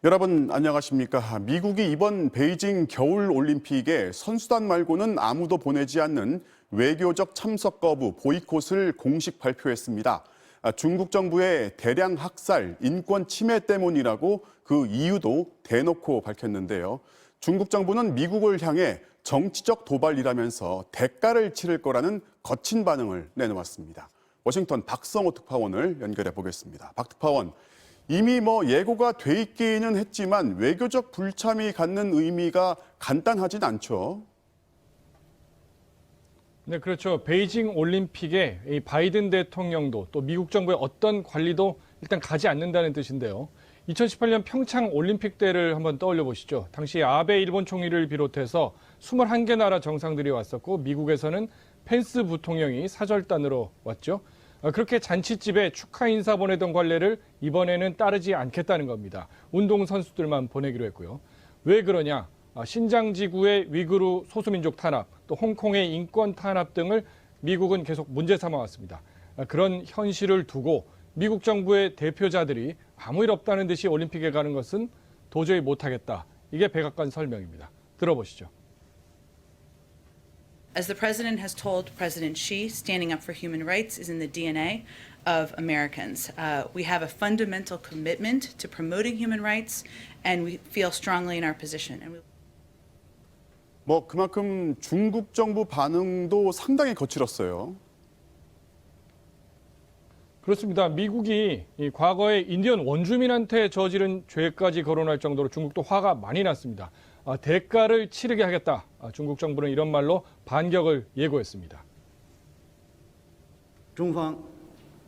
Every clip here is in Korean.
여러분 안녕하십니까? 미국이 이번 베이징 겨울올림픽에 선수단 말고는 아무도 보내지 않는 외교적 참석 거부 보이콧을 공식 발표했습니다. 중국 정부의 대량 학살, 인권 침해 때문이라고 그 이유도 대놓고 밝혔는데요. 중국 정부는 미국을 향해 정치적 도발이라면서 대가를 치를 거라는 거친 반응을 내놓았습니다. 워싱턴 박성호 특파원을 연결해 보겠습니다. 박 특파원, 이미 예고가 돼 있기는 했지만 외교적 불참이 갖는 의미가 간단하진 않죠. 네, 그렇죠. 베이징 올림픽에 이 바이든 대통령도 또 미국 정부의 어떤 관리도 일단 가지 않는다는 뜻인데요. 2018년 평창 올림픽 때를 한번 떠올려 보시죠. 당시 아베 일본 총리를 비롯해서 21개 나라 정상들이 왔었고 미국에서는 펜스 부통령이 사절단으로 왔죠. 그렇게 잔치집에 축하 인사 보내던 관례를 이번에는 따르지 않겠다는 겁니다. 운동선수들만 보내기로 했고요. 왜 그러냐? 신장 지구의 위구르 소수민족 탄압, 또 홍콩의 인권 탄압 등을 미국은 계속 문제 삼아왔습니다. 그런 현실을 두고 미국 정부의 대표자들이 아무 일 없다는 듯이 올림픽에 가는 것은 도저히 못하겠다. 이게 백악관 설명입니다. 들어보시죠. As the president has told President Xi, standing up for human rights is in the DNA of Americans. We have a fundamental commitment to promoting human rights, and we feel strongly in our position. 그만큼 중국 정부 반응도 상당히 거칠었어요. 그렇습니다. 미국이 과거에 인디언 원주민한테 저지른 죄까지 거론할 정도로 중국도 화가 많이 났습니다. 대가를 치르게 하겠다. 중국 정부는 이런 말로 반격을 예고했습니다. 中方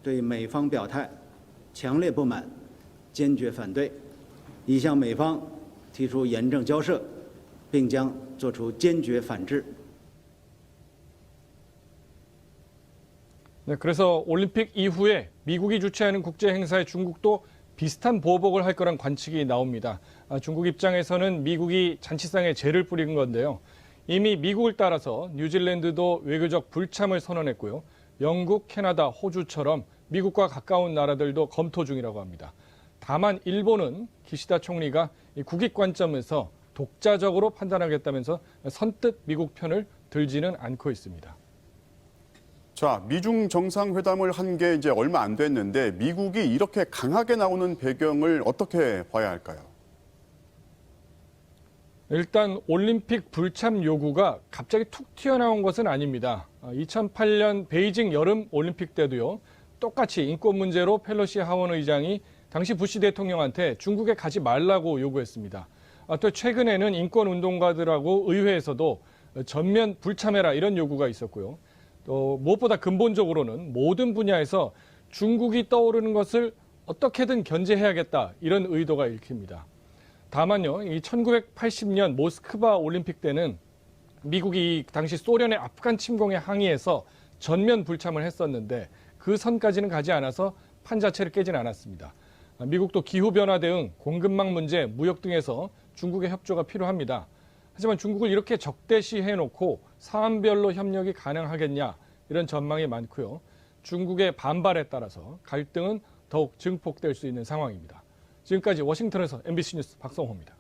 对美方表态强烈不满，坚决反对，已向美方提出严正交涉，并将作出坚决反制。 네, 그래서 올림픽 이후에 미국이 주최하는 국제 행사에 중국도 비슷한 보복을 할 거란 관측이 나옵니다. 중국 입장에서는 미국이 잔치상에 죄를 뿌린 건데요. 이미 미국을 따라서 뉴질랜드도 외교적 불참을 선언했고요. 영국, 캐나다, 호주처럼 미국과 가까운 나라들도 검토 중이라고 합니다. 다만 일본은 기시다 총리가 국익 관점에서 독자적으로 판단하겠다면서 선뜻 미국 편을 들지는 않고 있습니다. 자, 미중 정상회담을 한 게 이제 얼마 안 됐는데 미국이 이렇게 강하게 나오는 배경을 어떻게 봐야 할까요? 일단 올림픽 불참 요구가 갑자기 툭 튀어나온 것은 아닙니다. 2008년 베이징 여름 올림픽 때도요. 똑같이 인권 문제로 펠로시 하원 의장이 당시 부시 대통령한테 중국에 가지 말라고 요구했습니다. 또 최근에는 인권 운동가들하고 의회에서도 전면 불참해라 이런 요구가 있었고요. 또 무엇보다 근본적으로는 모든 분야에서 중국이 떠오르는 것을 어떻게든 견제해야겠다 이런 의도가 읽힙니다. 다만요, 이 1980년 모스크바 올림픽 때는 미국이 당시 소련의 아프간 침공에 항의해서 전면 불참을 했었는데 그 선까지는 가지 않아서 판 자체를 깨진 않았습니다. 미국도 기후변화 대응, 공급망 문제, 무역 등에서 중국의 협조가 필요합니다. 하지만 중국을 이렇게 적대시해놓고 사안별로 협력이 가능하겠냐 이런 전망이 많고요. 중국의 반발에 따라서 갈등은 더욱 증폭될 수 있는 상황입니다. 지금까지 워싱턴에서 MBC 뉴스 박성호입니다.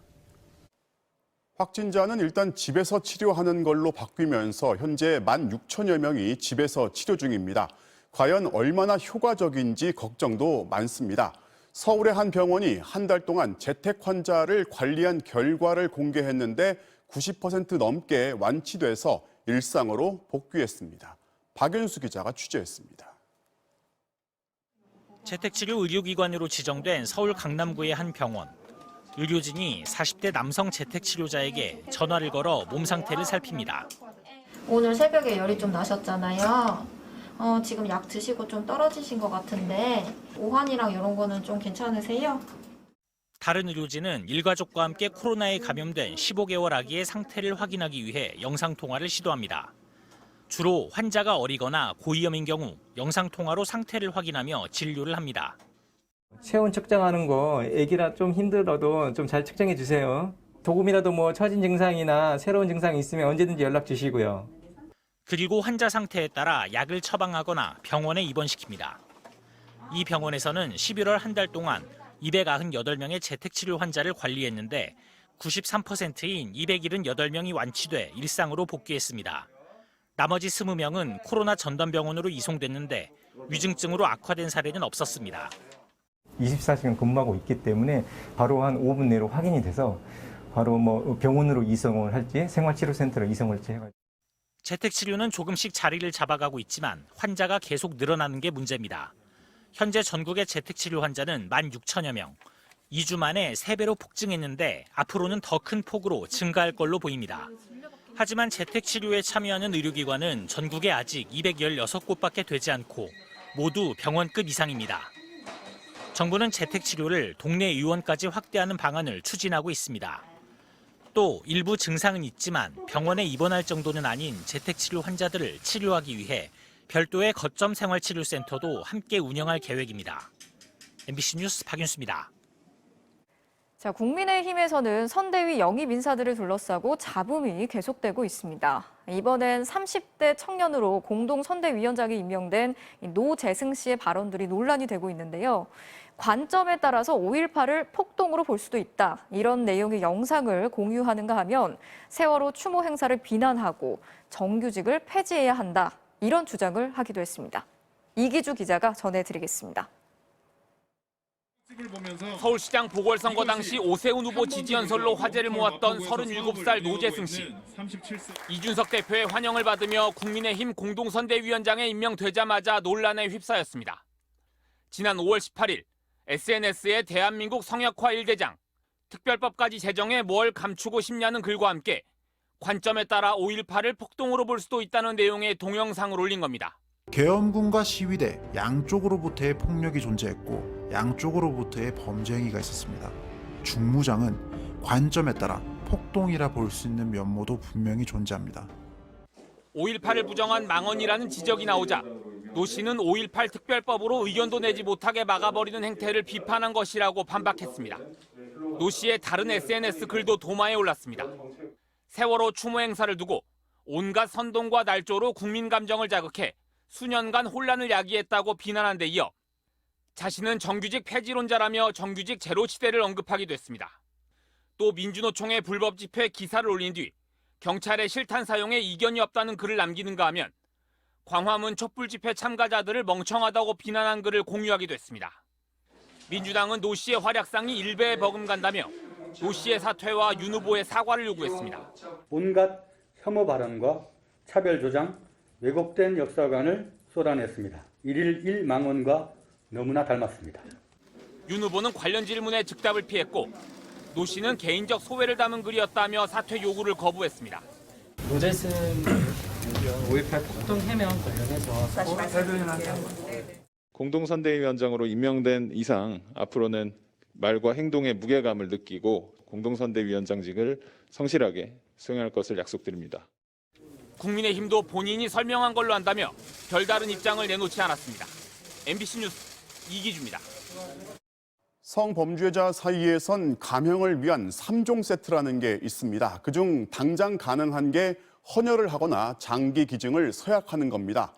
확진자는 일단 집에서 치료하는 걸로 바뀌면서 현재 16,000여 명이 집에서 치료 중입니다. 과연 얼마나 효과적인지 걱정도 많습니다. 서울의 한 병원이 한 달 동안 재택 환자를 관리한 결과를 공개했는데 90% 넘게 완치돼서 일상으로 복귀했습니다. 박윤수 기자가 취재했습니다. 재택치료 의료기관으로 지정된 서울 강남구의 한 병원. 의료진이 40대 남성 재택치료자에게 전화를 걸어 몸 상태를 살핍니다. 오늘 새벽에 열이 좀 나셨잖아요. 지금 약 드시고 좀 떨어지신 것 같은데 오한이랑 이런 거는 좀 괜찮으세요? 다른 의료진은 일가족과 함께 코로나에 감염된 15개월 아기의 상태를 확인하기 위해 영상통화를 시도합니다. 주로 환자가 어리거나 고위험인 경우 영상통화로 상태를 확인하며 진료를 합니다. 체온 측정하는 거 애기라 좀 힘들어도 좀 잘 측정해 주세요. 조금이라도 처진 증상이나 새로운 증상이 있으면 언제든지 연락 주시고요. 그리고 환자 상태에 따라 약을 처방하거나 병원에 입원시킵니다. 이 병원에서는 11월 한 달 동안 298명의 재택치료 환자를 관리했는데 93%인 278명이 완치돼 일상으로 복귀했습니다. 나머지 20명은 코로나 전담병원으로 이송됐는데 위중증으로 악화된 사례는 없었습니다. 24시간 근무하고 있기 때문에 바로 한 5분 내로 확인이 돼서 바로 뭐 병원으로 이송을 할지 생활치료센터로 이송을 할지 해가지고. 재택치료는 조금씩 자리를 잡아가고 있지만 환자가 계속 늘어나는 게 문제입니다. 현재 전국의 재택치료 환자는 16,000여 명. 2주 만에 3배로 폭증했는데 앞으로는 더 큰 폭으로 증가할 걸로 보입니다. 하지만 재택치료에 참여하는 의료기관은 전국에 아직 216곳밖에 되지 않고 모두 병원급 이상입니다. 정부는 재택치료를 동네 의원까지 확대하는 방안을 추진하고 있습니다. 또 일부 증상은 있지만 병원에 입원할 정도는 아닌 재택치료 환자들을 치료하기 위해 별도의 거점 생활치료센터도 함께 운영할 계획입니다. MBC 뉴스 박윤수입니다. 자, 국민의힘에서는 선대위 영입 인사들을 둘러싸고 잡음이 계속되고 있습니다. 이번엔 30대 청년으로 공동 선대위원장에 임명된 노재승 씨의 발언들이 논란이 되고 있는데요. 관점에 따라서 5.18을 폭동으로 볼 수도 있다. 이런 내용의 영상을 공유하는가 하면 세월호 추모 행사를 비난하고 정규직을 폐지해야 한다. 이런 주장을 하기도 했습니다. 이기주 기자가 전해드리겠습니다. 서울시장 보궐선거 당시 오세훈 후보 지지 연설로 화제를 모았던 37살 노재승 씨. 이준석 대표의 환영을 받으며 국민의힘 공동선대위원장에 임명되자마자 논란에 휩싸였습니다. 지난 5월 18일 SNS에 대한민국 성역화 1대장, 특별법까지 제정해 뭘 감추고 싶냐는 글과 함께 관점에 따라 5.18을 폭동으로 볼 수도 있다는 내용의 동영상을 올린 겁니다. 계엄군과 시위대 양쪽으로부터의 폭력이 존재했고 양쪽으로부터의 범죄 행위가 있었습니다. 중무장은 관점에 따라 폭동이라 볼 수 있는 면모도 분명히 존재합니다. 5.18을 부정한 망언이라는 지적이 나오자 노 씨는 5.18 특별법으로 의견도 내지 못하게 막아버리는 행태를 비판한 것이라고 반박했습니다. 노 씨의 다른 SNS 글도 도마에 올랐습니다. 세월호 추모 행사를 두고 온갖 선동과 날조로 국민 감정을 자극해 수년간 혼란을 야기했다고 비난한 데 이어 자신은 정규직 폐지론자라며 정규직 제로 시대를 언급하기도 했습니다. 또 민주노총의 불법 집회 기사를 올린 뒤 경찰의 실탄 사용에 이견이 없다는 글을 남기는가 하면 광화문 촛불 집회 참가자들을 멍청하다고 비난한 글을 공유하기도 했습니다. 민주당은 노 씨의 활약상이 1배에 버금간다며 노 씨의 사퇴와 윤 후보의 사과를 요구했습니다. 온갖 혐오 발언과 차별 조장, 왜곡된 역사관을 쏟아냈습니다. 1일 1망언과 너무나 닮았습니다. 윤 후보는 관련 질문에 즉답을 피했고 노 씨는 개인적 소회를 담은 글이었다며 사퇴 요구를 거부했습니다. 노재승 5.18 폭동 해명 관련해서 공동선대위원장으로 임명된 이상 앞으로는 말과 행동의 무게감을 느끼고 공동선대위원장직을 성실하게 수행할 것을 약속드립니다. 국민의힘도 본인이 설명한 걸로 한다며 별다른 입장을 내놓지 않았습니다. MBC 뉴스 이기주입니다. 성범죄자 사이에선 감형을 위한 3종 세트라는 게 있습니다. 그중 당장 가능한 게 헌혈을 하거나 장기 기증을 서약하는 겁니다.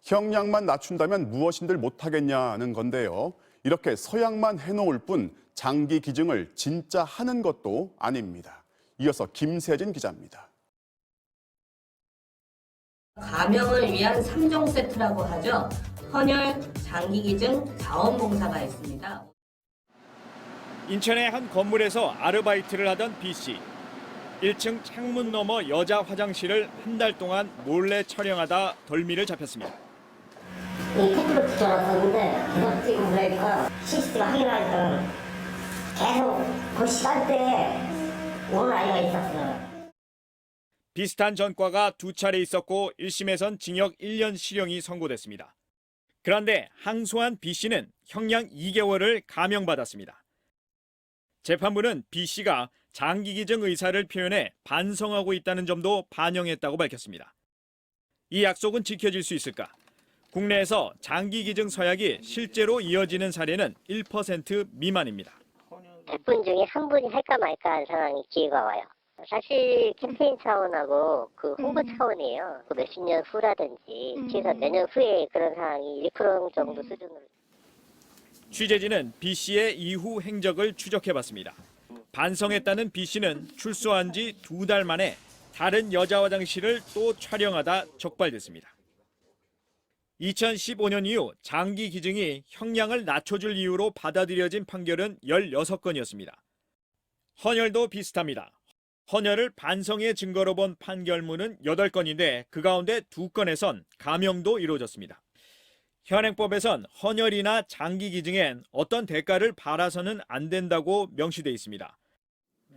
형량만 낮춘다면 무엇인들 못하겠냐는 건데요. 이렇게 서약만 해놓을 뿐 장기 기증을 진짜 하는 것도 아닙니다. 이어서 김세진 기자입니다. 감형을 위한 3종 세트라고 하죠. 헌혈, 장기 기증, 자원봉사가 있습니다. 인천의 한 건물에서 아르바이트를 하던 B씨. 1층 창문 너머 여자 화장실을 한 달 동안 몰래 촬영하다 덜미를 잡혔습니다. 이 택배로 붙여놨었는데 계속 찍고 그러니까 CCTV가 확인하니까 계속 그 시간대에 오는 아이가 있었어요. 비슷한 전과가 2차례 있었고 1심에선 징역 1년 실형이 선고됐습니다. 그런데 항소한 B씨는 형량 2개월을 감형받았습니다. 재판부는 B씨가 장기 기증 의사를 표현해 반성하고 있다는 점도 반영했다고 밝혔습니다. 이 약속은 지켜질 수 있을까? 국내에서 장기 기증 서약이 실제로 이어지는 사례는 1% 미만입니다. 100분 중에 한 분이 할까 말까 한 상황이 기회가 와요. 사실 캠페인 차원하고 그 홍보 차원이에요. 그 몇십 년 후라든지 최소한 몇 년 후에 그런 상황이 1% 정도 수준으로. 취재진은 B 씨의 이후 행적을 추적해봤습니다. 반성했다는 B 씨는 출소한 지 2달 만에 다른 여자 화장실을 또 촬영하다 적발됐습니다. 2015년 이후 장기 기증이 형량을 낮춰줄 이유로 받아들여진 판결은 16건이었습니다. 헌혈도 비슷합니다. 헌혈을 반성의 증거로 본 판결문은 8건인데 그 가운데 2건에선 감형도 이루어졌습니다. 현행법에선 헌혈이나 장기 기증엔 어떤 대가를 바라서는 안 된다고 명시돼 있습니다.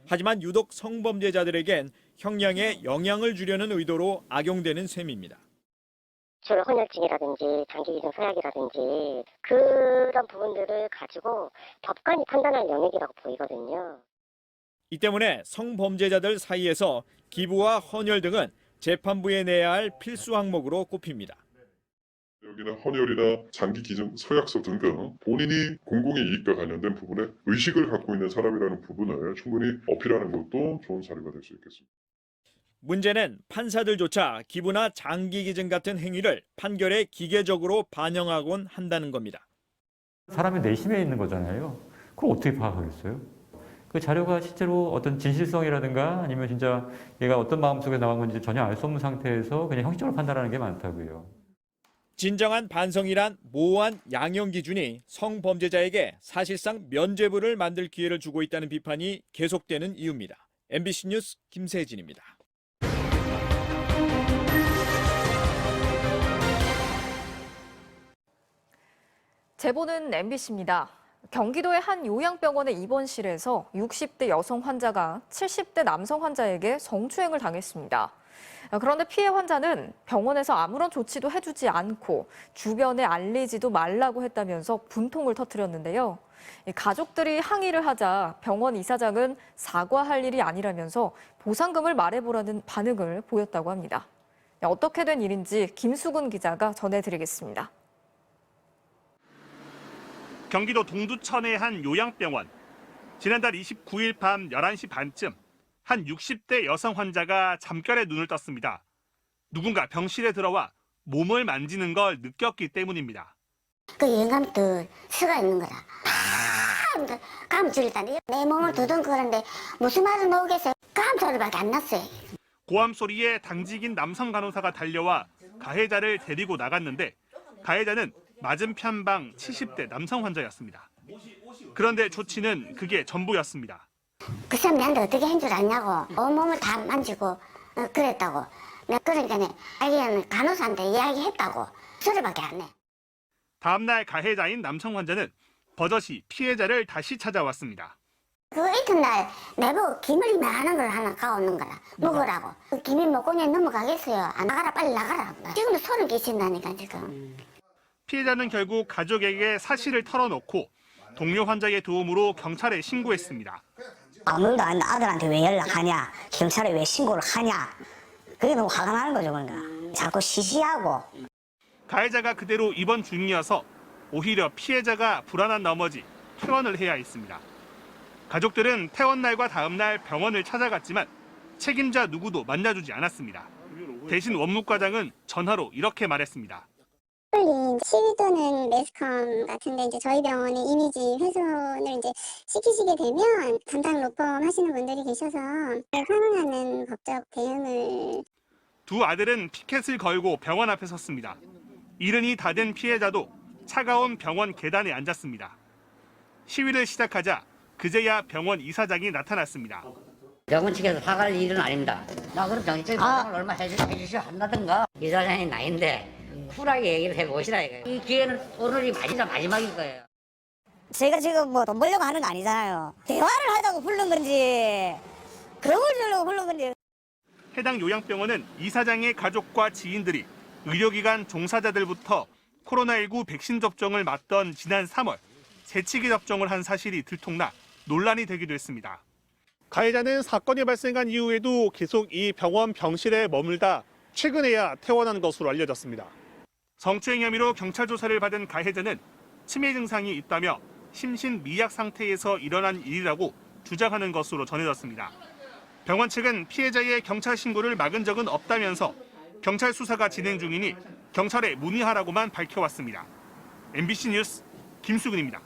하지만 유독 성범죄자들에겐 형량에 영향을 주려는 의도로 악용되는 셈입니다. 주로 헌혈증이라든지 장기기증 서약이라든지 그런 부분들을 가지고 법관이 판단할 영역이라고 보이거든요. 이 때문에 성범죄자들 사이에서 기부와 헌혈 등은 재판부에 내야 할 필수 항목으로 꼽힙니다. 여기는 헌혈이나 장기 기증 서약서 등등 본인이 공공의 이익과 관련된 부분에 의식을 갖고 있는 사람이라는 부분을 충분히 어필하는 것도 좋은 사례가 될 수 있겠습니다. 문제는 판사들조차 기부나 장기 기증 같은 행위를 판결에 기계적으로 반영하곤 한다는 겁니다. 사람의 내심에 있는 거잖아요. 그걸 어떻게 파악하겠어요? 그 자료가 실제로 어떤 진실성이라든가 아니면 진짜 얘가 어떤 마음속에 나온 건지 전혀 알 수 없는 상태에서 그냥 형식적으로 판단하는 게 많다고요. 진정한 반성이란 모호한 양형 기준이 성범죄자에게 사실상 면죄부를 만들 기회를 주고 있다는 비판이 계속되는 이유입니다. MBC 뉴스 김세진입니다. 제보는 MBC입니다. 경기도의 한 요양병원의 입원실에서 60대 여성 환자가 70대 남성 환자에게 성추행을 당했습니다. 그런데 피해 환자는 병원에서 아무런 조치도 해주지 않고 주변에 알리지도 말라고 했다면서 분통을 터뜨렸는데요. 가족들이 항의를 하자 병원 이사장은 사과할 일이 아니라면서 보상금을 말해보라는 반응을 보였다고 합니다. 어떻게 된 일인지 김수근 기자가 전해드리겠습니다. 경기도 동두천의 한 요양병원. 지난달 29일 밤 11시 반쯤 한 60대 여성 환자가 잠결에 눈을 떴습니다. 누군가 병실에 들어와 몸을 만지는 걸 느꼈기 때문입니다. 그 영감도 수가 있는 거라. 감 줄다니 내 몸을 두둥거리는데 무슨 말을 놓겠어요. 감 소리밖에 안 났어요. 고함 소리에 당직인 남성 간호사가 달려와 가해자를 데리고 나갔는데 가해자는 맞은편 방 70대 남성 환자였습니다. 그런데 조치는 그게 전부였습니다. 그 사람 나한테 어떻게 한 줄 아냐고 온몸을 다 만지고 그랬다고. 내가 그러니까 자기는 간호사한테 이야기했다고. 소리밖에 안 해. 다음 날 가해자인 남성 환자는 버젓이 피해자를 다시 찾아왔습니다. 그 이튿날 내보고 김을 이만한 걸 하나 가오는 거라. 먹으라고. 그 김이 먹고 그냥 넘어가겠어요. 안 나가라 빨리 나가라. 지금도 소름 끼친다니까 지금. 피해자는 결국 가족에게 사실을 털어놓고 동료 환자의 도움으로 경찰에 신고했습니다. 아무도 안 아들한테 왜 연락하냐, 경찰에 왜 신고를 하냐, 그게 너무 화가 나는 거죠. 그러니까 자꾸 시시하고. 가해자가 그대로 입원 중이어서 오히려 피해자가 불안한 나머지 퇴원을 해야 했습니다. 가족들은 퇴원 날과 다음 날 병원을 찾아갔지만 책임자 누구도 만나주지 않았습니다. 대신 원무과장은 전화로 이렇게 말했습니다. 시위 또는 매스컴 같은데 이제 저희 병원의 이미지 훼손을 이제 시키시게 되면 담당 로펌 하시는 분들이 계셔서 상응하는 법적 대응을. 두 아들은 피켓을 걸고 병원 앞에 섰습니다. 이른이 다 된 피해자도 차가운 병원 계단에 앉았습니다. 시위를 시작하자 그제야 병원 이사장이 나타났습니다. 병원 측에서 사과할 일은 아닙니다. 나 그럼 병원에 보상을 얼마 해주시오 한다든가. 이사장이 나인데 쿨하게 얘기를 해보시라 이거예요. 이 기회는 오늘이 마지막일 거예요. 제가 지금 뭐 돈 벌려고 하는 거 아니잖아요. 대화를 하자고 부른 건지 그런 걸 주려고 부른 건지. 해당 요양병원은 이사장의 가족과 지인들이 의료기관 종사자들부터 코로나19 백신 접종을 맞던 지난 3월 재치기 접종을 한 사실이 들통나 논란이 되기도 했습니다. 가해자는 사건이 발생한 이후에도 계속 이 병원 병실에 머물다 최근에야 퇴원한 것으로 알려졌습니다. 성추행 혐의로 경찰 조사를 받은 가해자는 치매 증상이 있다며 심신미약 상태에서 일어난 일이라고 주장하는 것으로 전해졌습니다. 병원 측은 피해자의 경찰 신고를 막은 적은 없다면서 경찰 수사가 진행 중이니 경찰에 문의하라고만 밝혀왔습니다. MBC 뉴스 김수근입니다.